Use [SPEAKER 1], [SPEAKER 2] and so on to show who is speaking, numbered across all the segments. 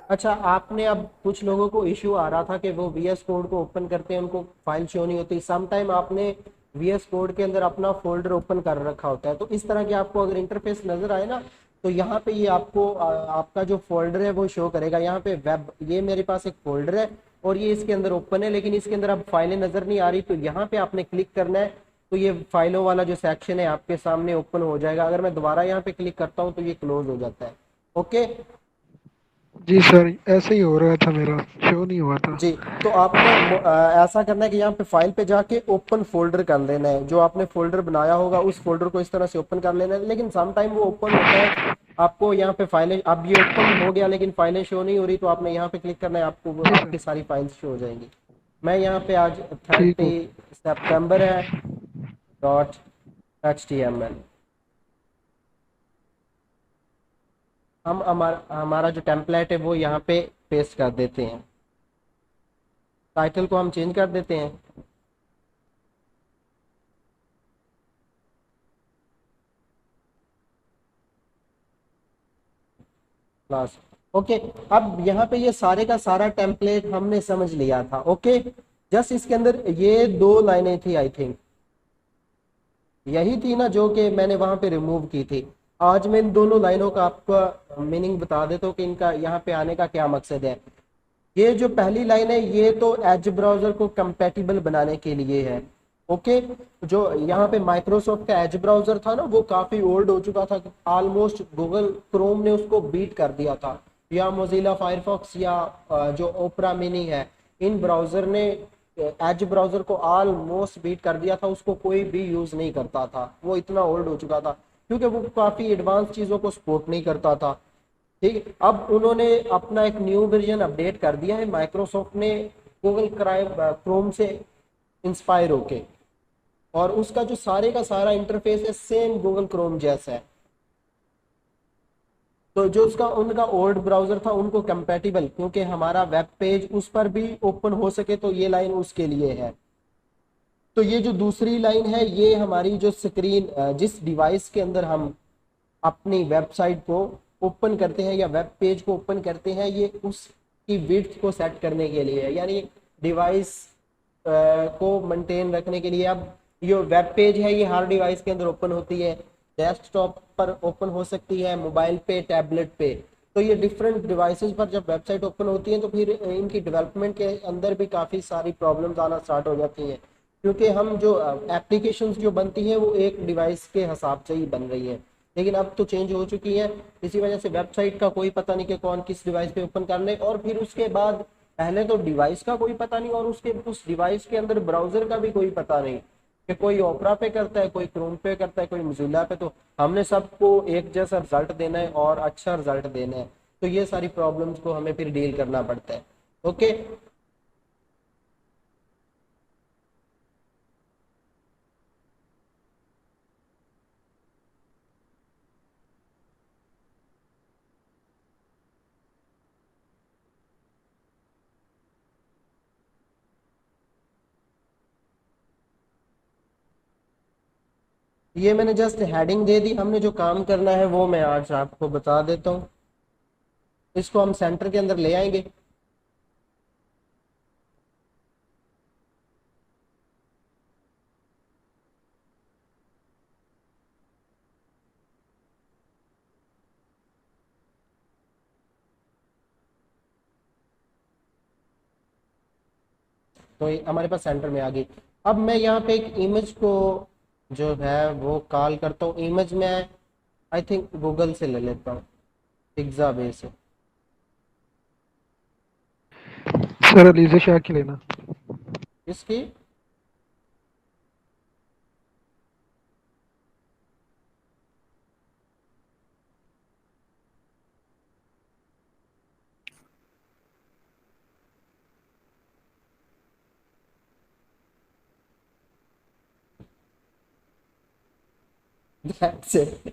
[SPEAKER 1] अच्छा, आपने अब कुछ लोगों को इश्यू आ रहा था कि वो वीएस कोड को ओपन करते हैं उनको फाइल शो नहीं होती। सम टाइम आपने वीएस कोड के अंदर अपना फोल्डर ओपन कर रखा होता है, तो इस तरह के आपको अगर इंटरफेस नजर आए ना, तो यहाँ पे ये आपको आपका जो फोल्डर है वो शो करेगा। यहाँ पे वेब, ये मेरे पास एक फोल्डर है और ये इसके अंदर ओपन है, लेकिन इसके अंदर अब फाइलें नजर नहीं आ रही, तो यहाँ पे आपने क्लिक करना है। तो ये फाइलों वाला जो सेक्शन है आपके सामने ओपन हो जाएगा। अगर मैं दोबारा यहाँ पे क्लिक करता हूँ तो ये क्लोज हो जाता है। ओके।
[SPEAKER 2] जी सर, ऐसे ही हो रहा था, मेरा शो नहीं हुआ था।
[SPEAKER 1] जी। तो आपने ऐसा करना है कि यहाँ पे फाइल पे जाके ओपन फोल्डर कर लेना है। जो आपने फोल्डर बनाया होगा उस फोल्डर को इस तरह से ओपन कर लेना है, लेकिन सम टाइम वो ओपन होता है। आपको यहाँ पे फाइलें, अब ये ओपन हो गया लेकिन फाइलें शो नहीं हो रही, तो आपने यहाँ पे क्लिक करना है, आपको
[SPEAKER 2] जी
[SPEAKER 1] आपकी
[SPEAKER 2] सर।
[SPEAKER 1] सारी फाइल्स शो हो जाएंगी। मैं यहाँ पे आज
[SPEAKER 2] ठीक हो।
[SPEAKER 1] 30 सितंबर है .html। हम हमारा जो टेम्पलेट है वो यहाँ पे पेस्ट कर देते हैं। टाइटल को हम चेंज कर देते हैं। क्लास। ओके। अब यहाँ पे ये सारे का सारा टेम्पलेट हमने समझ लिया था। ओके। जस्ट इसके अंदर ये दो लाइनें थी, आई थिंक यही थी ना जो कि मैंने वहां पे रिमूव की थी। आज मैं इन दोनों लाइनों का आपका मीनिंग बता देता हूँ कि इनका यहाँ पे आने का क्या मकसद है। ये जो पहली लाइन है ये तो एज ब्राउजर को कंपैटिबल बनाने के लिए है। ओके। जो यहाँ पे माइक्रोसॉफ्ट का एज ब्राउजर था ना वो काफी ओल्ड हो चुका था। ऑलमोस्ट गूगल क्रोम ने उसको बीट कर दिया था, या मोजिला फायरफॉक्स, या जो ओपरा मिनी है, इन ब्राउजर ने एज ब्राउजर को ऑलमोस्ट बीट कर दिया था। उसको कोई भी यूज नहीं करता था, वो इतना ओल्ड हो चुका था क्योंकि वो काफी एडवांस चीजों को सपोर्ट नहीं करता था। ठीक है, अब उन्होंने अपना एक न्यू वर्जन अपडेट कर दिया है माइक्रोसॉफ्ट ने, गूगल क्रोम से इंस्पायर होके। और उसका जो सारे का सारा इंटरफेस है सेम गूगल क्रोम जैसा है। तो जो उसका उनका ओल्ड ब्राउजर था उनको कंपैटिबल, क्योंकि हमारा वेब पेज उस पर भी ओपन हो सके, तो ये लाइन उसके लिए है। तो ये जो दूसरी लाइन है ये हमारी जो स्क्रीन, जिस डिवाइस के अंदर हम अपनी वेबसाइट को ओपन करते हैं या वेब पेज को ओपन करते हैं, ये उसकी विड्थ को सेट करने के लिए है, यानी डिवाइस को मेंटेन रखने के लिए। अब ये वेब पेज है ये हर डिवाइस के अंदर ओपन होती है, डेस्कटॉप पर ओपन हो सकती है, मोबाइल पे, टैबलेट पे। तो ये डिफरेंट डिवाइसेस पर जब वेबसाइट ओपन होती है तो फिर इनकी डेवलपमेंट के अंदर भी काफ़ी सारी प्रॉब्लम्स आना स्टार्ट हो जाती हैं, क्योंकि हम जो एप्लीकेशंस जो बनती हैं वो एक डिवाइस के हिसाब से ही बन रही है। लेकिन अब तो चेंज हो चुकी है। इसी वजह से वेबसाइट का कोई पता नहीं कि कौन किस डिवाइस पे ओपन कर ले, और फिर उसके बाद पहले तो डिवाइस का कोई पता नहीं, और उसके उस डिवाइस के अंदर ब्राउजर का भी कोई पता नहीं कि कोई ओपरा पे करता है, कोई क्रोम पे करता है, कोई मोजिल्ला पे। तो हमने सबको एक जैसा रिजल्ट देना है और अच्छा रिजल्ट देना है, तो ये सारी प्रॉब्लम्स को हमें फिर डील करना पड़ता है। ओके। ये मैंने जस्ट हेडिंग दे दी, हमने जो काम करना है वो मैं आज आपको बता देता हूँ। इसको हम सेंटर के अंदर ले आएंगे। तो ये हमारे पास सेंटर में आ गई। अब मैं यहाँ पे एक इमेज को जो है वो कॉल करता हूँ। इमेज में आई थिंक गूगल से ले लेता हूँ, पिज्जा बेस है।
[SPEAKER 2] सर अलीजा शाह की लेना।
[SPEAKER 1] इसकी That's it।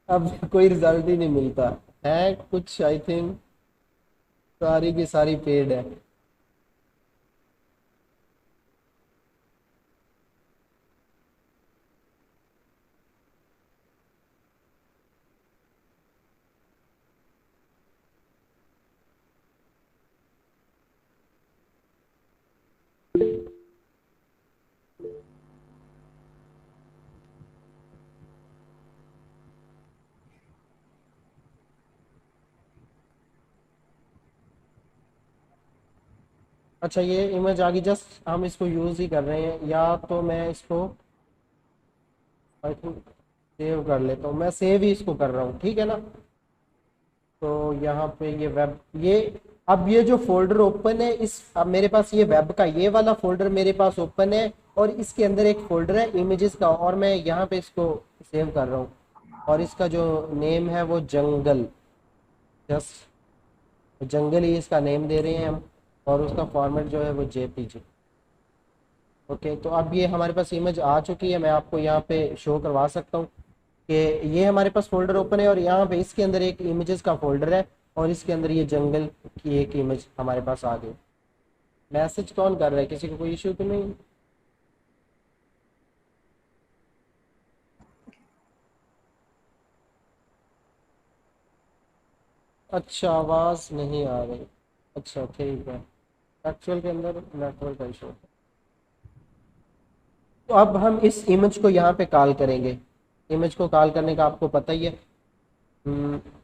[SPEAKER 1] अब कोई रिजल्ट ही नहीं मिलता है कुछ, आई थिंक सारी की सारी पेड है। अच्छा ये इमेज आ गई, जस्ट हम इसको यूज़ ही कर रहे हैं, या तो मैं इसको आई थिंक सेव कर लेता हूँ, मैं सेव ही इसको कर रहा हूँ, ठीक है ना। तो यहाँ पे ये वेब, ये अब ये जो फोल्डर ओपन है, इस अब मेरे पास ये वेब का ये वाला फोल्डर मेरे पास ओपन है, और इसके अंदर एक फोल्डर है इमेजेस का, और मैं यहाँ पे इसको सेव कर रहा हूँ, और इसका जो नेम है वो जंगल, जस्ट जंगल ही इसका नेम दे रहे हैं हम, और उसका फॉर्मेट जो है वो जेपीजी। ओके, तो अब ये हमारे पास इमेज आ चुकी है, मैं आपको यहाँ पे शो करवा सकता हूँ कि ये हमारे पास फोल्डर ओपन है, और यहाँ पे इसके अंदर एक इमेजेस का फोल्डर है, और इसके अंदर ये जंगल की एक इमेज हमारे पास आ गई। मैसेज कौन कर रहा है, किसी को कोई इश्यू तो नहीं? अच्छा, आवाज नहीं आ रही, अच्छा ठीक है, एक्चुअल के अंदर नेटवर्क का इशू। तो अब हम इस इमेज को यहाँ पे कॉल करेंगे, इमेज को कॉल करने का आपको पता ही है।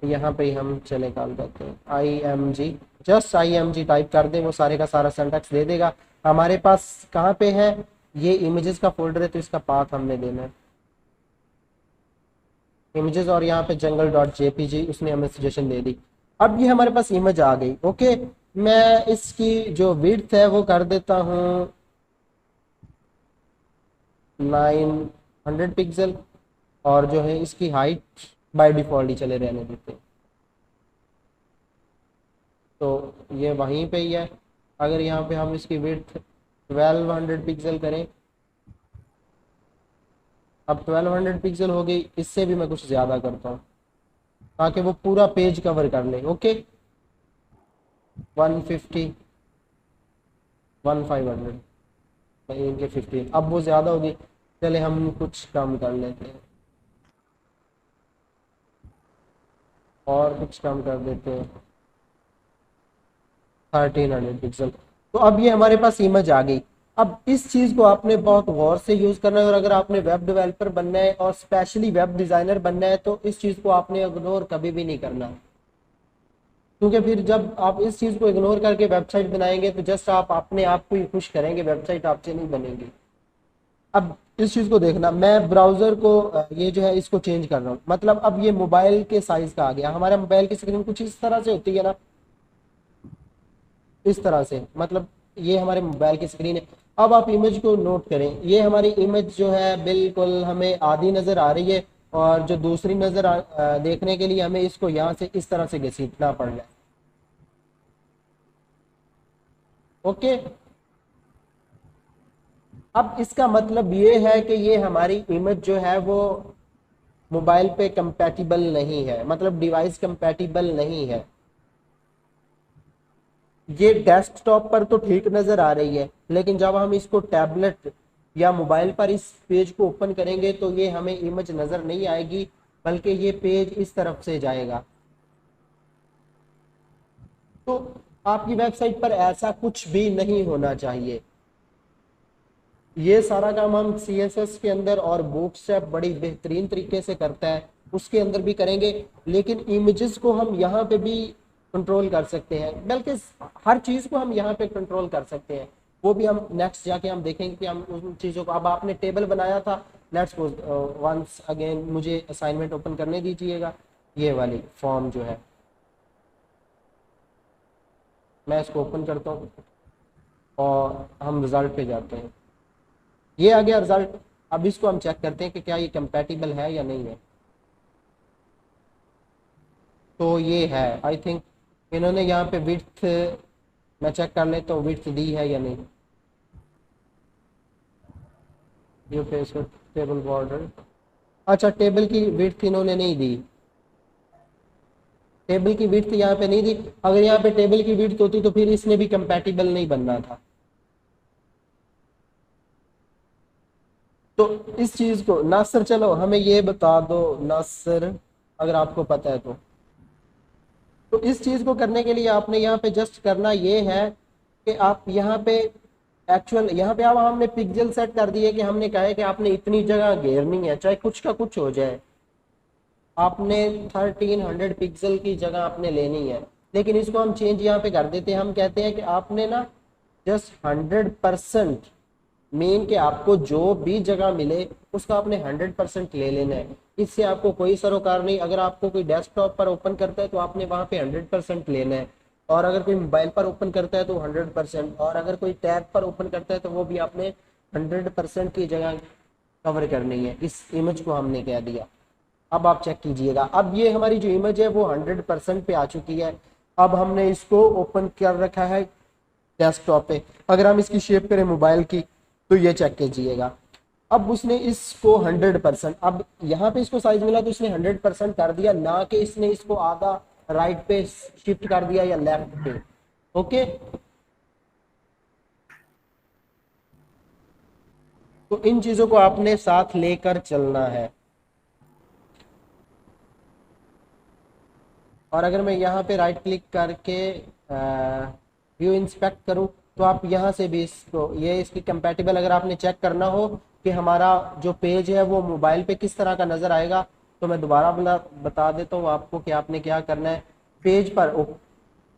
[SPEAKER 1] यहाँ पे ही हम चले कॉल करते हैं IMG, जस्ट IMG टाइप कर दें, वो सारे का सारा सिंटैक्स दे देगा। हमारे पास कहाँ पे है, ये इमेजेस का फोल्डर है, तो इसका पाथ हमने देना है इमेजेस, और यहाँ पे jungle.jpg उसने हमें सजेशन दे दी। अब ये हमारे पास इमेज आ गई। ओके, मैं इसकी जो विड्थ है वो कर देता हूँ 900 पिक्सल, और जो है इसकी हाइट बाय डिफॉल्ट ही चले रहने देते हैं, तो ये वहीं पे ही है। अगर यहाँ पे हम इसकी विड्थ 1200 पिक्सल करें, अब 1200 पिक्सल हो गई, इससे भी मैं कुछ ज़्यादा करता हूँ ताकि वो पूरा पेज कवर कर ले। ओके, 150, 1500, इनके 15, अब वो ज़्यादा होगी, चले हम कुछ कम कर लेते हैं, और कुछ कम कर देते हैं 1300 पिक्सल। तो अब ये हमारे पास इमेज आ गई। अब इस चीज़ को आपने बहुत गौर से यूज़ करना है, और अगर आपने वेब डेवलपर बनना है और स्पेशली वेब डिज़ाइनर बनना है, तो इस चीज़ को आपने इग्नोर कभी भी नहीं करना, क्योंकि फिर जब आप इस चीज़ को इग्नोर करके वेबसाइट बनाएंगे तो जस्ट आप अपने आप को ही खुश करेंगे, वेबसाइट आपसे नहीं बनेगी। अब इस चीज़ को देखना, मैं ब्राउज़र को ये जो है इसको चेंज कर रहा हूँ, मतलब अब ये मोबाइल के साइज़ का आ गया। हमारा मोबाइल की स्क्रीन कुछ इस तरह से होती है ना, इस तरह से, मतलब ये हमारे मोबाइल की स्क्रीन है। अब आप इमेज को नोट करें, ये हमारी इमेज जो है बिल्कुल हमें आधी नज़र आ रही है, और जो दूसरी नज़र देखने के लिए हमें इसको यहाँ से इस तरह से घसीटना पड़ रहा है। ओके, अब इसका मतलब ये है कि ये हमारी इमेज जो है वो मोबाइल पे कंपैटिबल नहीं है, मतलब डिवाइस कंपैटिबल नहीं है। ये डेस्कटॉप पर तो ठीक नज़र आ रही है, लेकिन जब हम इसको टैबलेट या मोबाइल पर इस पेज को ओपन करेंगे तो ये हमें इमेज नज़र नहीं आएगी, बल्कि ये पेज इस तरफ से जाएगा। तो आपकी वेबसाइट पर ऐसा कुछ भी नहीं होना चाहिए। ये सारा काम हम CSS के अंदर और बूटस्ट्रैप बड़ी बेहतरीन तरीके से करता है, उसके अंदर भी करेंगे, लेकिन इमेजेस को हम यहाँ पे भी कंट्रोल कर सकते हैं, बल्कि हर चीज़ को हम यहाँ पे कंट्रोल कर सकते हैं। वो भी हम नेक्स्ट जाके हम देखेंगे कि हम उन चीज़ों को, अब आपने टेबल बनाया था, लेट्स वंस अगेन मुझे असाइनमेंट ओपन करने दीजिएगा। ये वाली फॉर्म जो है, मैं इसको ओपन करता हूँ, और हम रिजल्ट पे जाते हैं। ये आ गया रिजल्ट। अब इसको हम चेक करते हैं कि क्या ये कंपैटिबल है या नहीं है। तो ये है, आई थिंक इन्होंने यहाँ पे विड्थ, मैं चेक कर लेता हूँ विड्थ दी है या नहीं। ये पे इसको टेबल बॉर्डर, अच्छा टेबल की विड्थ इन्होंने नहीं दी, टेबल की विड्थ यहाँ पे नहीं दी। अगर यहाँ पे टेबल की विड्थ होती तो फिर इसने भी कंपैटिबल नहीं बनना था। तो इस चीज को नासिर, चलो हमें ये बता दो नासिर, अगर आपको पता है तो इस चीज को करने के लिए आपने यहाँ पे जस्ट करना ये है कि आप यहाँ पे एक्चुअल, यहाँ पे अब हमने पिक्सल सेट कर दिए कि हमने कहा है कि आपने इतनी जगह घेरनी है, चाहे कुछ का कुछ हो जाए, आपने 1300 पिक्सल की जगह आपने लेनी है। लेकिन इसको हम चेंज यहाँ पे कर देते हैं, हम कहते हैं कि आपने ना जस्ट 100% मीन कि आपको जो भी जगह मिले उसका आपने 100% ले लेना है। इससे आपको कोई सरोकार नहीं। अगर आपको कोई डेस्कटॉप पर ओपन करता है तो आपने वहां पे 100% लेना है, और अगर कोई मोबाइल पर ओपन करता है तो 100%, और अगर कोई टैब पर ओपन करता है तो वो भी आपने 100% की जगह कवर करनी है। इस इमेज को हमने कह दिया। अब आप चेक कीजिएगा, अब ये हमारी जो इमेज है वो 100% पे आ चुकी है। अब हमने इसको ओपन कर रखा है डेस्कटॉप पे। अगर हम इसकी शेप करें मोबाइल की तो ये चेक कीजिएगा, अब उसने इसको 100%, अब यहाँ पे इसको साइज मिला तो इसने 100% कर दिया, ना कि इसने इसको आधा राइट पे शिफ्ट कर दिया या लेफ्ट पे। ओके, तो इन चीजों को आपने साथ लेकर चलना है। और अगर मैं यहाँ पे राइट क्लिक करके व्यू इंस्पेक्ट करूँ तो आप यहाँ से भी इसको, ये इसकी कंपैटिबल अगर आपने चेक करना हो कि हमारा जो पेज है वो मोबाइल पे किस तरह का नजर आएगा, तो मैं दोबारा बता देता हूँ आपको कि आपने क्या करना है। पेज पर,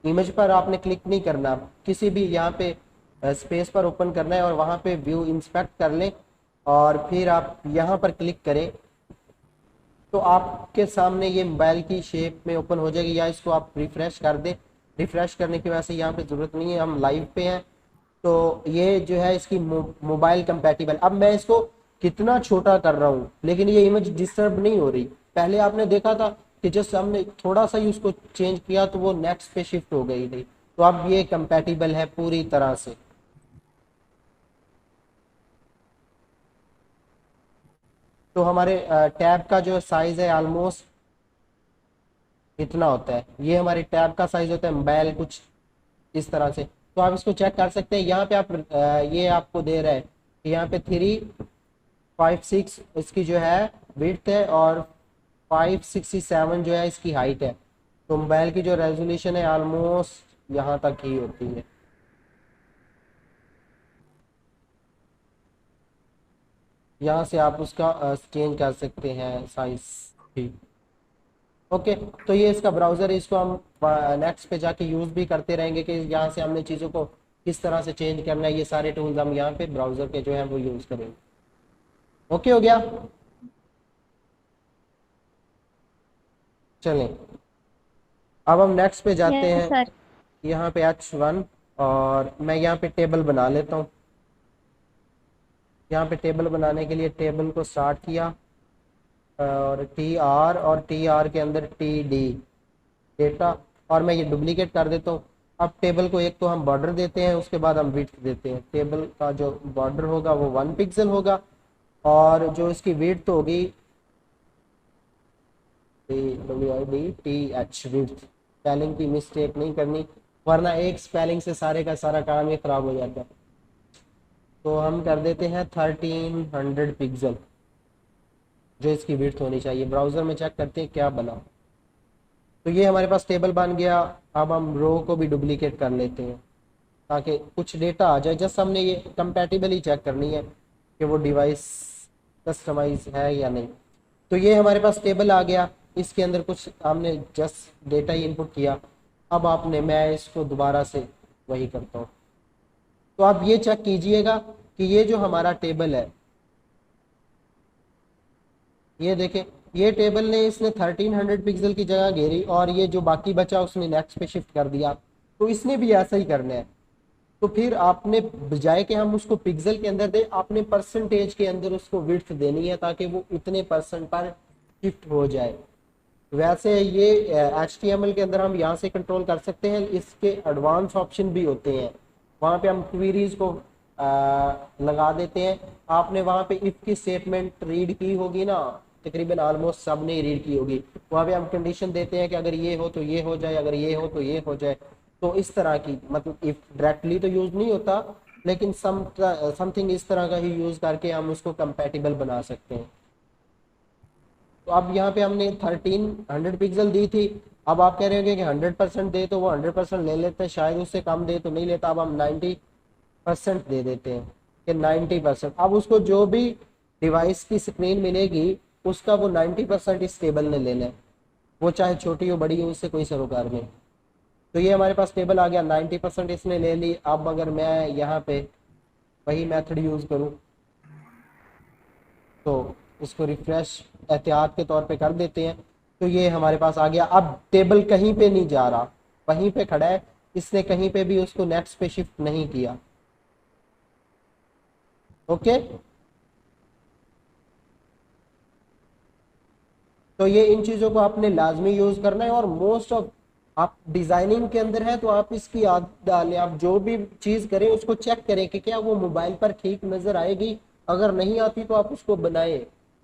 [SPEAKER 1] इमेज पर आपने क्लिक नहीं करना, किसी भी यहाँ पे स्पेस पर ओपन करना है और वहाँ पे व्यू इंस्पेक्ट कर लें, और फिर आप यहाँ पर क्लिक करें तो आपके सामने ये मोबाइल की शेप में ओपन हो जाएगी। या इसको आप रिफ्रेश कर दें, रिफ्रेश करने की वजह से यहाँ पे ज़रूरत नहीं है, हम लाइव पे हैं। तो ये जो है इसकी मोबाइल कंपैटिबल। अब मैं इसको कितना छोटा कर रहा हूँ लेकिन ये इमेज डिस्टर्ब नहीं हो रही। पहले आपने देखा था कि जस्ट हमने थोड़ा सा ही उसको चेंज किया तो वो नेक्स्ट पे शिफ्ट हो गई थी। तो अब ये कंपैटिबल है पूरी तरह से। तो हमारे टैब का जो साइज है ऑलमोस्ट इतना होता है, ये हमारे टैब का साइज होता है, मोबाइल कुछ इस तरह से। तो आप इसको चेक कर सकते हैं। यहाँ पे आप ये आपको दे रहा है कि यहाँ पे 356 इसकी जो है विड्थ है और 567 जो है इसकी हाइट है। तो मोबाइल की जो रेजोल्यूशन है ऑलमोस्ट यहाँ तक ही होती है। यहाँ से आप उसका चेंज कर सकते हैं साइज भी। ओके, तो ये इसका ब्राउज़र है, इसको हम नेक्स्ट पे जाके यूज़ भी करते रहेंगे कि यहाँ से हमने चीज़ों को किस तरह से चेंज करना है। ये सारे टूल्स हम यहाँ पे ब्राउज़र के जो है वो यूज़ करेंगे। ओके हो गया, चलें अब हम नेक्स्ट पे जाते
[SPEAKER 3] यस
[SPEAKER 1] हैं।
[SPEAKER 3] सर।
[SPEAKER 1] यहाँ पे H1 और मैं यहाँ पे टेबल बना लेता हूँ। यहाँ पे टेबल बनाने के लिए टेबल को स्टार्ट किया और TR और TR के अंदर TD डेटा, और मैं ये डुप्लीकेट कर देता हूँ। अब टेबल को एक तो हम बॉर्डर देते हैं, उसके बाद हम विड्थ देते हैं। टेबल का जो बॉर्डर होगा वो 1 पिक्सल होगा और जो इसकी विड्थ होगी WIDTH विड्थ। स्पेलिंग की मिस्टेक नहीं करनी वरना एक स्पेलिंग से सारे का सारा काम ही खराब हो जाता है। तो हम कर देते हैं 1300 पिक्सल जो इसकी विड्थ होनी चाहिए। ब्राउज़र में चेक करते हैं क्या बना। तो ये हमारे पास टेबल बन गया। अब हम रो को भी डुप्लीकेट कर लेते हैं ताकि कुछ डेटा आ जाए। जस्ट हमने ये कंपैटिबल चेक करनी है कि वो डिवाइस कस्टमाइज है या नहीं। तो ये हमारे पास टेबल आ गया, इसके अंदर कुछ हमने जस्ट डेटा ही इनपुट किया। अब आपने, मैं इसको दोबारा से वही करता हूँ। तो आप ये चेक कीजिएगा कि ये जो हमारा टेबल है, ये देखें, ये टेबल ने इसने 1300 पिक्सल की जगह घेरी और ये जो बाकी बचा उसने नेक्स्ट पे शिफ्ट कर दिया। तो इसने भी ऐसा ही करना है। तो फिर आपने बजाय कि हम उसको पिक्सल के अंदर दे, आपने परसेंटेज के अंदर उसको विड्थ देनी है ताकि वो इतने परसेंट पर शिफ्ट हो जाए। वैसे ये HTML के अंदर हम यहाँ से कंट्रोल कर सकते हैं। इसके एडवांस ऑप्शन भी होते हैं, वहाँ पे हम क्वेरीज को लगा देते हैं। आपने वहाँ पे इफ की स्टेटमेंट रीड की होगी ना, तकरीबन ऑलमोस्ट सब ने रीड की होगी। वहाँ पे हम कंडीशन देते हैं कि अगर ये हो तो ये हो जाए, अगर ये हो तो ये हो जाए। तो इस तरह की, मतलब इफ डायरेक्टली तो यूज नहीं होता लेकिन समथिंग इस तरह का ही यूज करके हम उसको कंपैटिबल बना सकते हैं। तो अब यहाँ पे हमने 1300 पिक्सल दी थी। अब आप कह रहे होंगे कि 100% दे, तो वो 100% ले लेते हैं, शायद उससे कम दे तो नहीं लेता। अब हम 90% दे देते हैं कि 90%। अब उसको जो भी डिवाइस की स्क्रीन मिलेगी उसका वो 90% इस टेबल ने लेना है, वो चाहे छोटी हो बड़ी हो, उससे कोई सरोकार नहीं। तो ये हमारे पास टेबल आ गया, 90% इसने ले ली। अब अगर मैं यहाँ पे वही मेथड यूज़ करूँ तो इसको रिफ्रेश एहतियात के तौर पे कर देते हैं, तो ये हमारे पास आ गया। अब टेबल कहीं पे नहीं जा रहा, वहीं पे खड़ा है, इसने कहीं पे भी उसको नेक्स्ट पे शिफ्ट नहीं किया। ओके, तो ये इन चीज़ों को आपने लाजमी यूज़ करना है। और मोस्ट ऑफ आप डिज़ाइनिंग के अंदर है तो आप इसकी आदत डालें, आप जो भी चीज़ करें उसको चेक करें कि क्या वो मोबाइल पर ठीक नज़र आएगी। अगर नहीं आती तो आप उसको बनाएं,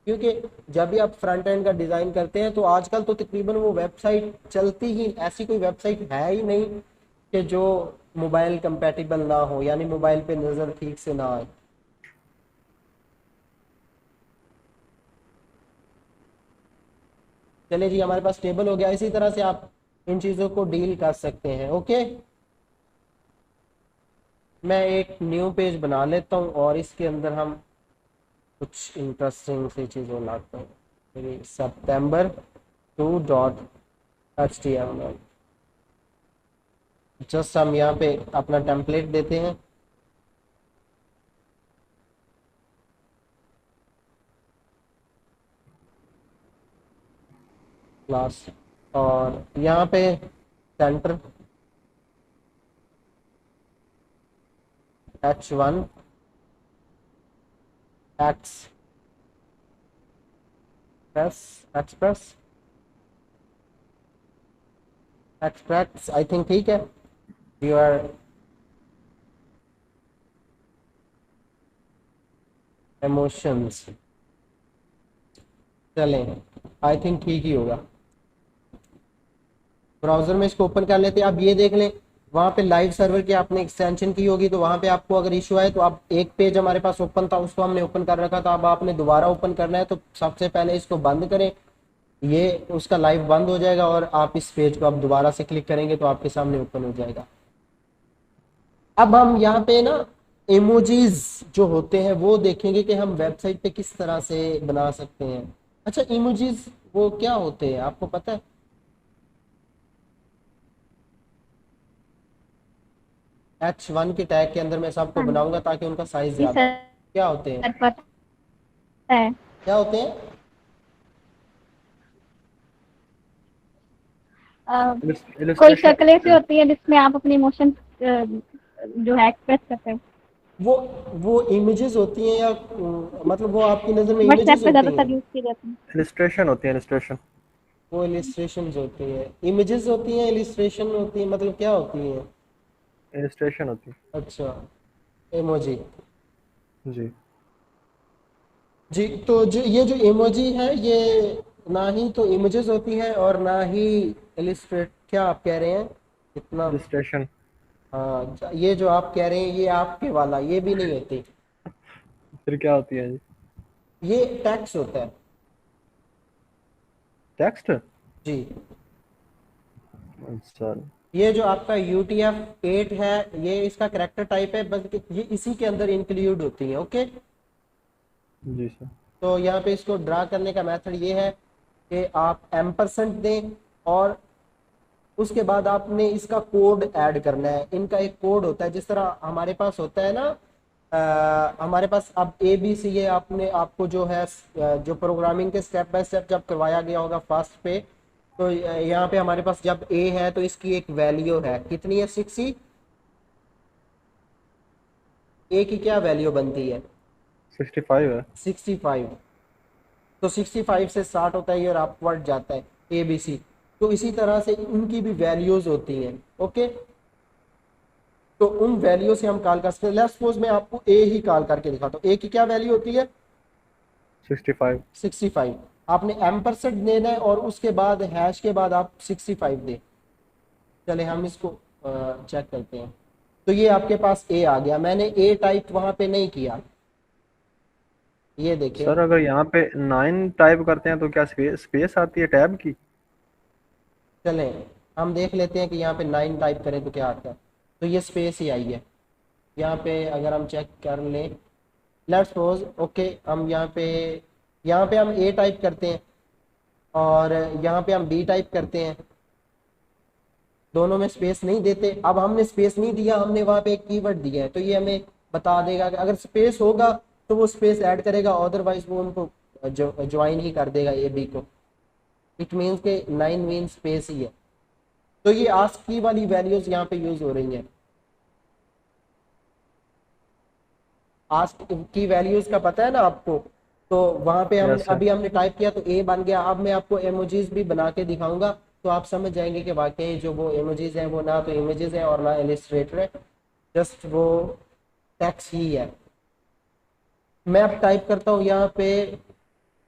[SPEAKER 1] क्योंकि जब भी आप फ्रंट एंड का डिज़ाइन करते हैं तो आजकल तो तकरीबन वो वेबसाइट चलती ही, ऐसी कोई वेबसाइट है ही नहीं कि जो मोबाइल कंपेटिबल ना हो, यानी मोबाइल पे नज़र ठीक से ना आए। चले जी, हमारे पास टेबल हो गया। इसी तरह से आप इन चीज़ों को डील कर सकते हैं। ओके, मैं एक न्यू पेज बना लेता हूँ और इसके अंदर हम कुछ इंटरेस्टिंग सी चीज़ें लाते हैं। मेरी September2.html, जस्ट हम यहाँ पे अपना टेम्पलेट देते हैं। क्लास, और यहाँ पे centre H1 express express I think ठीक है। योर इमोशंस, चलें, आई थिंक ठीक ही होगा। ब्राउजर में इसको ओपन कर लेते हैं। अब ये देख लें, वहाँ पे लाइव सर्वर की आपने एक्सटेंशन की होगी, तो वहाँ पे आपको अगर इशू आए तो आप, एक पेज हमारे पास ओपन था उसको हमने ओपन कर रखा था, अब आपने दोबारा ओपन करना है तो सबसे पहले इसको बंद करें, ये उसका लाइव बंद हो जाएगा और आप इस पेज को आप दोबारा से क्लिक करेंगे तो आपके सामने ओपन हो जाएगा। अब हम यहाँ पे ना इमोजीज जो होते हैं वो देखेंगे कि हम वेबसाइट पे किस तरह से बना सकते हैं। अच्छा, इमोजीज वो क्या होते हैं आपको पता है? H1 के टैग के अंदर मैं सबको
[SPEAKER 3] हाँ
[SPEAKER 1] बनाऊंगा ताकि उनका साइज
[SPEAKER 3] जी
[SPEAKER 1] ज्यादा हो।
[SPEAKER 3] सर,
[SPEAKER 1] क्या होते हैं?
[SPEAKER 3] पता है।
[SPEAKER 1] क्या होते हैं?
[SPEAKER 3] अ, कोई
[SPEAKER 4] इलस्ट्रेशन
[SPEAKER 3] शक्ल ऐसी होती है जिसमें आप अपने इमोशन जो है एक्सप्रेस करते हो।
[SPEAKER 1] वो वो इमेजेस होती हैं या मतलब वो आपकी नज़र में
[SPEAKER 3] व्हाट्सएप
[SPEAKER 1] इमेजेस
[SPEAKER 3] पे
[SPEAKER 1] होती
[SPEAKER 3] ज़्यादातर
[SPEAKER 1] हैं?
[SPEAKER 3] यूज़ की जाती है।
[SPEAKER 4] इलस्ट्रेशन होती है इलस्ट्रेशन।
[SPEAKER 1] वो इलिस्ट्रेशंस होती हैं, इमेजेस होती हैं, इलिस्ट्रेशन होती है, मतलब क्या होती है?
[SPEAKER 4] इलस्ट्रेशन होती
[SPEAKER 1] अच्छा, इमोजी।
[SPEAKER 4] है जी।
[SPEAKER 1] जी, तो जो ये जो इमोजी है ये ना ही तो इमेजेस होती हैं और ना ही इलिस्ट्रेट, क्या आप कह रहे हैं इतना?
[SPEAKER 4] इलस्ट्रेशन
[SPEAKER 1] हाँ, ये जो आप कह रहे हैं ये आपके वाला ये भी नहीं होती,
[SPEAKER 4] फिर क्या होती है जी?
[SPEAKER 1] ये टेक्स्ट होता है।
[SPEAKER 4] टेक्स्ट।
[SPEAKER 1] जी,
[SPEAKER 4] अच्छा
[SPEAKER 1] ये जो आपका UTF-8 है ये इसका करेक्टर टाइप है, बस ये इसी के अंदर इंक्लूड होती है। ओके,
[SPEAKER 4] जी सर।
[SPEAKER 1] तो यहाँ पे इसको ड्रा करने का मेथड ये है कि आप एम्परसेंट दें और उसके बाद आपने इसका कोड ऐड करना है। इनका एक कोड होता है, जिस तरह हमारे पास होता है ना, हमारे पास अब ABC ये आपने आपको जो है जो प्रोग्रामिंग के स्टेप बाय स्टेप जब करवाया गया होगा फर्स्ट पे, तो यहाँ पे हमारे पास जब A है तो इसकी एक वैल्यू है, कितनी है? 60। A की क्या वैल्यू बनती है?
[SPEAKER 4] 65 है।
[SPEAKER 1] 65। तो 65 से स्टार्ट होता है और अपवर्ड जाता है ABC। तो इसी तरह से इनकी भी वैल्यूज होती हैं। ओके, तो उन वैल्यू से हम कॉल कर सकते हैं। लेट्स सपोज मैं आपको A ही कॉल करके दिखाता हूँ। A की क्या वैल्यू होती है?
[SPEAKER 4] 65।
[SPEAKER 1] 65। आपने एम्परसेंट देना है और उसके बाद हैश के बाद आप 65 दें। चले हम इसको चेक करते हैं। तो ये आपके पास A आ गया, मैंने A टाइप वहां पे नहीं किया, ये देखिए।
[SPEAKER 4] सर अगर यहाँ पे 9 टाइप करते हैं तो क्या स्पेस आती है टैब की?
[SPEAKER 1] चलें हम देख लेते हैं कि यहाँ पे 9 टाइप करें तो क्या आता है। तो ये स्पेस ही आई है यहाँ पे, अगर हम चेक कर लें। लेट्स सपोज ओके, हम यहाँ पे हम A टाइप करते हैं और यहाँ पे हम B टाइप करते हैं। दोनों में स्पेस नहीं देते। अब हमने स्पेस नहीं दिया, हमने वहां पे एक कीवर्ड दिया है, तो ये हमें बता देगा कि अगर स्पेस होगा तो वो स्पेस ऐड करेगा, अदरवाइज वो उनको ज्वाइन ही कर देगा ए बी को। इट मीन्स के 9 मीन स्पेस ही है। तो ये आस्क की वाली वैल्यूज यहाँ पे यूज हो रही हैं। आस्क की वैल्यूज का पता है ना आपको, तो वहां पे हम
[SPEAKER 4] यस सर।
[SPEAKER 1] अभी हमने टाइप किया तो ए बन गया। अब मैं आपको इमोजीज भी बना के दिखाऊंगा तो आप समझ जाएंगे कि वाकई जो वो इमोजीज हैं वो ना तो इमेजेस हैं और ना इलिस्ट्रेटर है, जस्ट वो टेक्स्ट ही है। मैं अब टाइप करता हूँ यहाँ पे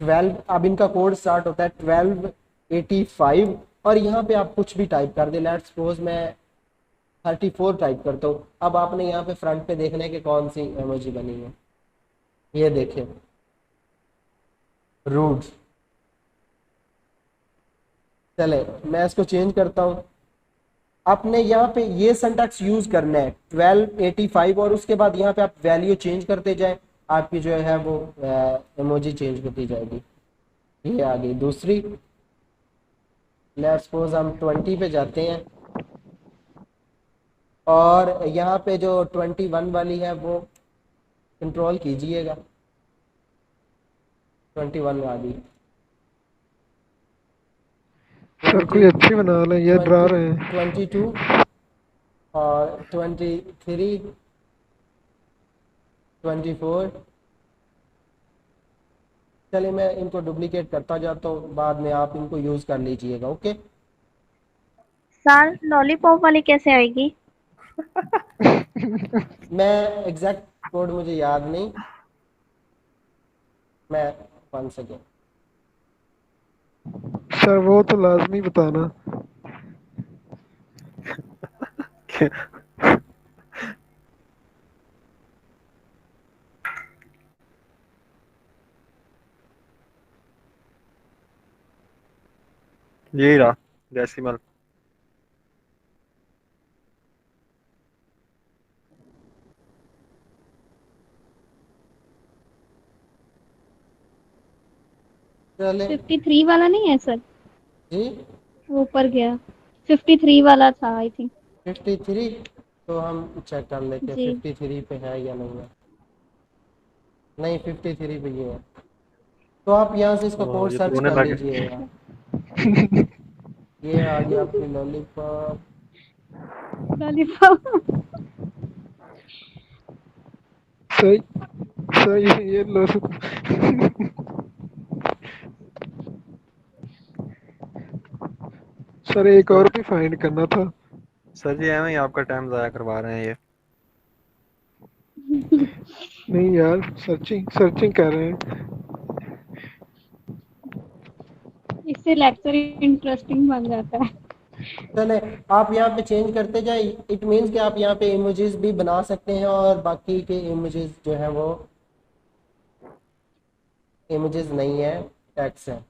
[SPEAKER 1] 12, अब इनका कोड स्टार्ट होता है 1285 और यहाँ पे आप कुछ भी टाइप कर दे। लेट्स सपोज मैं 34 टाइप करता हूँ। अब आपने यहाँ पे फ्रंट पे देखना है कि कौन सी इमोजी बनी है। ये देखें, रूड। चले मैं इसको चेंज करता हूँ। आपने यहाँ पे ये सिंटैक्स यूज करना है 1285 और उसके बाद यहाँ पे आप वैल्यू चेंज करते जाए, आपकी जो है वो इमोजी चेंज होती जाएगी। ये आ गई दूसरी। लेट्स सपोज हम 20 पे जाते हैं और यहाँ पे जो 21 वाली है वो कंट्रोल कीजिएगा, 21 आ गई।
[SPEAKER 2] सर कोई अच्छी बना लें, ये डरा रहे हैं।
[SPEAKER 1] 22 और 23, 24। चलिए मैं इनको डुप्लीकेट करता जाता हूँ, बाद में आप इनको यूज कर लीजिएगा। ओके,
[SPEAKER 3] सर लॉलीपॉप वाली कैसे आएगी?
[SPEAKER 1] मैं एग्जैक्ट कोड मुझे याद नहीं, मैं 1 सेकेंड।
[SPEAKER 2] सर वो तो लाजमी बताना।
[SPEAKER 4] यही रहा डेसिमल।
[SPEAKER 1] चले
[SPEAKER 3] 53 वाला नहीं है सर,
[SPEAKER 1] जी,
[SPEAKER 3] वो ऊपर गया। 53 वाला था आई थिंक।
[SPEAKER 1] 53। तो हम चेक कर लेते हैं
[SPEAKER 3] जी
[SPEAKER 1] 53 पे है या नहीं है। नहीं, 53 पे ये है। तो आप यहाँ से इसका कोड
[SPEAKER 4] ये
[SPEAKER 1] सर्च
[SPEAKER 4] तो होने
[SPEAKER 1] कर
[SPEAKER 4] लगे।
[SPEAKER 1] लीजिएगा। ये आ गया आपकी लॉलीपॉप।
[SPEAKER 3] लॉलीपॉप।
[SPEAKER 2] सही। सही ये लो। सर एक और
[SPEAKER 4] सर
[SPEAKER 2] भी फाइंड करना था।
[SPEAKER 4] सर जी एवं ही आपका टाइम ज़ाया करवा रहे हैं ये।
[SPEAKER 2] नहीं यार, सर्चिंग सर्चिंग कर रहे हैं।
[SPEAKER 3] इससे लेक्चर इंटरेस्टिंग बन जाता है।
[SPEAKER 1] चले आप यहाँ पे चेंज करते जाए। इट मीन्स कि आप यहाँ पे इमेजेस भी बना सकते हैं और बाकी के इमेजेस जो है वो इमेजेस नहीं है, टेक्स्ट है।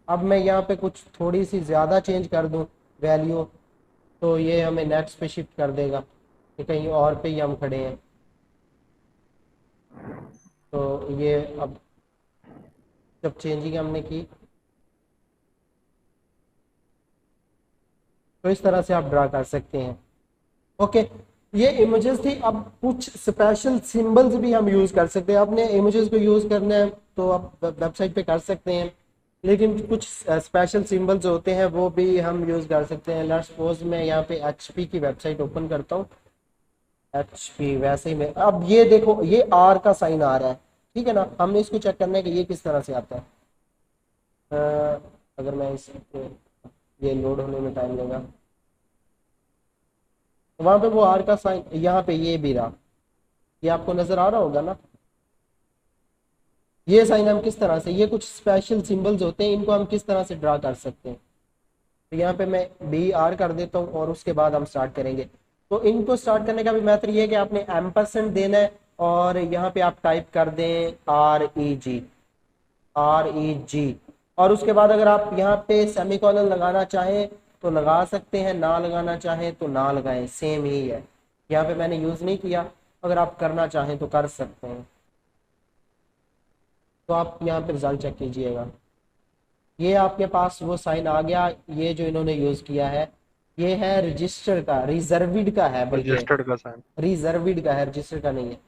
[SPEAKER 1] अब मैं यहाँ पे कुछ थोड़ी सी ज़्यादा चेंज कर दूँ वैल्यू, तो ये हमें नेक्स्ट पे शिफ्ट कर देगा कि कहीं और पे ही हम खड़े हैं। तो ये अब जब चेंजिंग हमने की तो इस तरह से आप ड्रा कर सकते हैं। ओके, ये इमेजेस थी। अब कुछ स्पेशल सिंबल्स भी हम यूज कर सकते हैं। आपने इमेजेस को यूज करना है तो आप वेबसाइट पे कर सकते हैं, लेकिन कुछ स्पेशल सिंबल्स होते हैं वो भी हम यूज कर सकते हैं। लेट्स सपोज मैं यहाँ पे एचपी की वेबसाइट ओपन करता हूँ। एचपी वैसे ही मैं, अब ये देखो ये आर का साइन आ रहा है, ठीक है ना। हमने इसको चेक करना है कि ये किस तरह से आता है। अगर मैं इस ये लोड होने में टाइम लेगा, वहां पे वो आर का साइन, यहाँ पे ये भी रहा, ये आपको नजर आ रहा होगा ना। ये साइन हम किस तरह से, ये कुछ स्पेशल सिंबल्स होते हैं, इनको हम किस तरह से ड्रा कर सकते हैं। तो यहाँ पे मैं बी आर कर देता हूँ और उसके बाद हम स्टार्ट करेंगे। तो इनको स्टार्ट करने का भी मेथड ये है कि आपने एम्परसेंड देना है और यहाँ पे आप टाइप कर दें REG और उसके बाद अगर आप यहाँ पे सेमीकोलन लगाना चाहें तो लगा सकते हैं, ना लगाना चाहें तो ना लगाएं, सेम ही है। यहाँ पे मैंने यूज नहीं किया, अगर आप करना चाहें तो कर सकते हैं। तो आप यहाँ पे रिजल्ट चेक कीजिएगा। ये आपके पास वो साइन आ गया। ये जो इन्होंने यूज किया है ये है रजिस्टर का, रिजर्विड का है, बल्कि
[SPEAKER 4] रजिस्टर्ड का साइन।
[SPEAKER 1] रिजर्विड का है, रजिस्टर का नहीं है।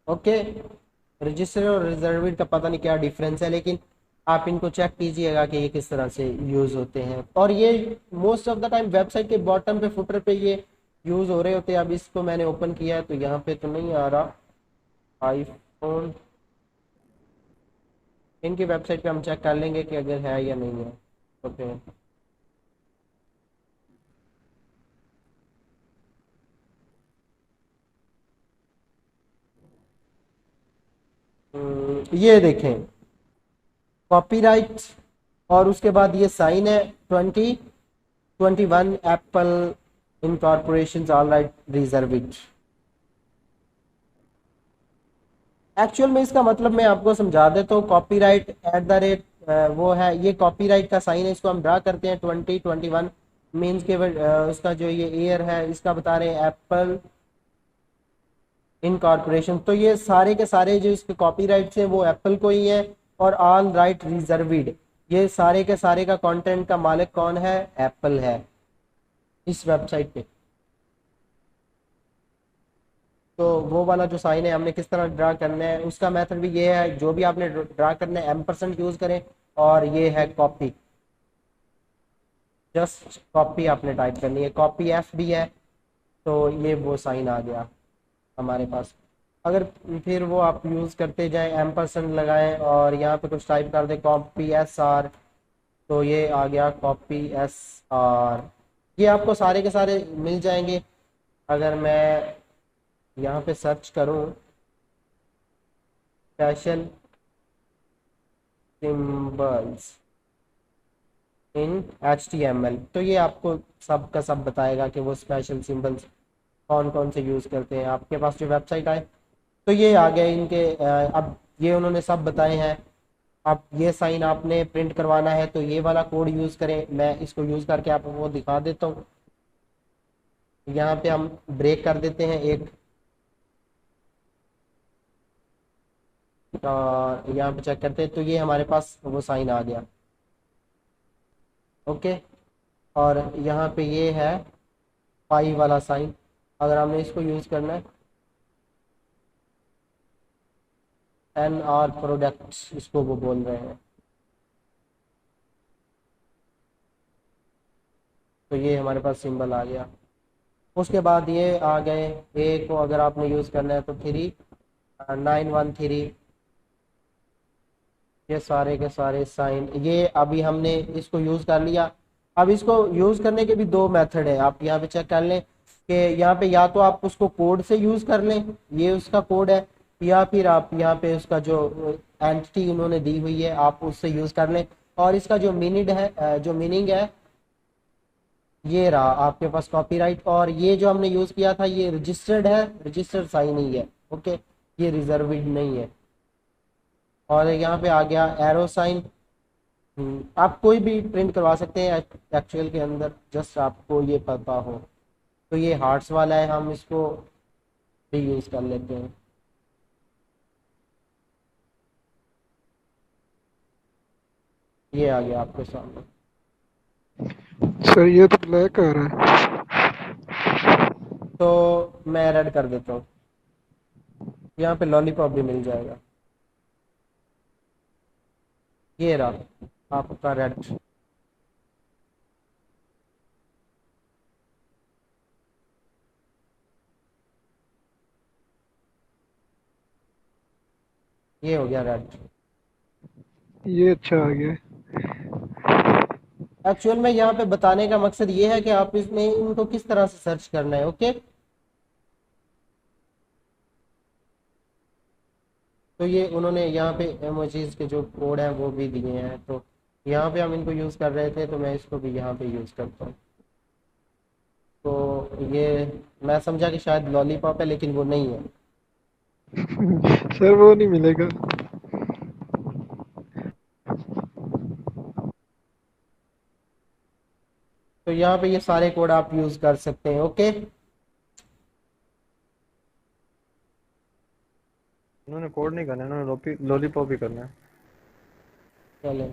[SPEAKER 1] ओके, रजिस्टर और रिजर्विड का पता नहीं क्या डिफरेंस है, लेकिन आप इनको चेक कीजिएगा कि ये किस तरह से यूज होते हैं। और ये most of the time website के बॉटम पे, फुटर पे ये यूज हो रहे होते हैं। अब इसको मैंने ओपन किया है तो यहाँ पे तो नहीं आ रहा आईफोन। इनकी वेबसाइट पे हम चेक कर लेंगे कि अगर है या नहीं है। ओके, ये देखें कॉपीराइट, और उसके बाद ये साइन है 2021 Apple incorporation all right reserved. Actual में इसका मतलब मैं आपको समझा देता हूँ। कॉपीराइट एट द रेट वो है, ये कॉपीराइट का साइन है, इसको हम ड्रा करते हैं 2021 मीन्स के उसका जो ये ईयर है इसका बता रहे हैं एप्पल इनकॉर्पोरेशन। तो ये सारे के सारे जो इसके कॉपीराइट्स हैं वो एप्पल को ही है, और ऑल राइट रिजर्विड, ये सारे के सारे का कंटेंट का मालिक कौन है? एप्पल है इस वेबसाइट पे। तो वो वाला जो साइन है हमने किस तरह ड्रा करना है, उसका मेथड भी ये है। जो भी आपने ड्रा करना है एम्परसेंट यूज करें, और ये है कॉपी, जस्ट कॉपी आपने टाइप करनी है। कॉपी एफ भी है, तो ये वो साइन आ गया हमारे पास। अगर फिर वो आप यूज करते जाएं, एम्परसेंट लगाएं और यहाँ पे कुछ टाइप कर दे कॉपी एस आर, तो ये आ गया कॉपी एस आर। ये आपको सारे के सारे मिल जाएंगे। अगर मैं यहाँ पे सर्च करूँ स्पेशल सिंबल्स इन HTML, तो ये आपको सब का सब बताएगा कि वो स्पेशल सिंबल्स कौन कौन से यूज़ करते हैं। आपके पास जो वेबसाइट आए तो ये आ गए इनके अब ये उन्होंने सब बताए हैं। अब ये साइन आपने प्रिंट करवाना है तो ये वाला कोड यूज़ करें। मैं इसको यूज़ करके आपको वो दिखा देता हूँ। यहाँ पे हम ब्रेक कर देते हैं एक, और यहाँ पे चेक करते हैं तो ये हमारे पास वो साइन आ गया। ओके, और यहाँ पे ये है पाई वाला साइन। अगर हमने इसको यूज़ करना है, NR प्रोडक्ट इसको वो बोल रहे हैं, तो ये हमारे पास सिंबल आ गया। उसके बाद ये आ गए ए को अगर आपने यूज़ करना है तो 3913, ये सारे के सारे साइन। ये अभी हमने इसको यूज़ कर लिया। अब इसको यूज़ करने के भी दो मेथड है, आप यहाँ पे चेक कर लें कि यहाँ पे या तो आप उसको कोड से यूज़ कर लें, ये उसका कोड है, या फिर आप यहाँ पे उसका जो एंटिटी उन्होंने दी हुई है आप उससे यूज़ कर लें। और इसका जो मीनिंग है ये रहा आपके पास कॉपीराइट। और ये जो हमने यूज़ किया था ये रजिस्टर्ड है, रजिस्टर्ड साइन ही है। ओके, ये रिजर्विड नहीं है। और यहाँ पे आ गया एरो साइन। आप कोई भी प्रिंट करवा सकते हैं एक्चुअल के अंदर, जस्ट आपको ये पता हो। तो ये हार्ट्स वाला है, हम इसको भी यूज़ कर लेते हैं। ये आ गया आपके सामने।
[SPEAKER 2] सर ये तो ब्लैक आ रहा है।
[SPEAKER 1] तो मैं रेड कर देता हूँ, यहाँ पे लॉलीपॉप भी मिल जाएगा। ये रहा आपका रेड। ये हो गया रेड।
[SPEAKER 2] ये अच्छा आ गया।
[SPEAKER 1] एक्चुअल में यहाँ पे बताने का मकसद ये है कि आप इसमें इनको किस तरह से सर्च करना है। ओके, तो ये उन्होंने यहाँ पे इमोजीज के जो कोड हैं वो भी दिए हैं। तो यहाँ पे हम इनको यूज़ कर रहे थे तो मैं इसको भी यहाँ पे यूज़ करता हूँ। तो ये मैं समझा कि शायद लॉलीपॉप है, लेकिन वो नहीं है।
[SPEAKER 2] सर वो नहीं मिलेगा।
[SPEAKER 1] तो यहाँ पे ये सारे कोड आप यूज़ कर सकते हैं। ओके,
[SPEAKER 4] उन्होंने कोड नहीं करना है, उन्होंने लॉलीपॉप ही करना है।
[SPEAKER 1] चलो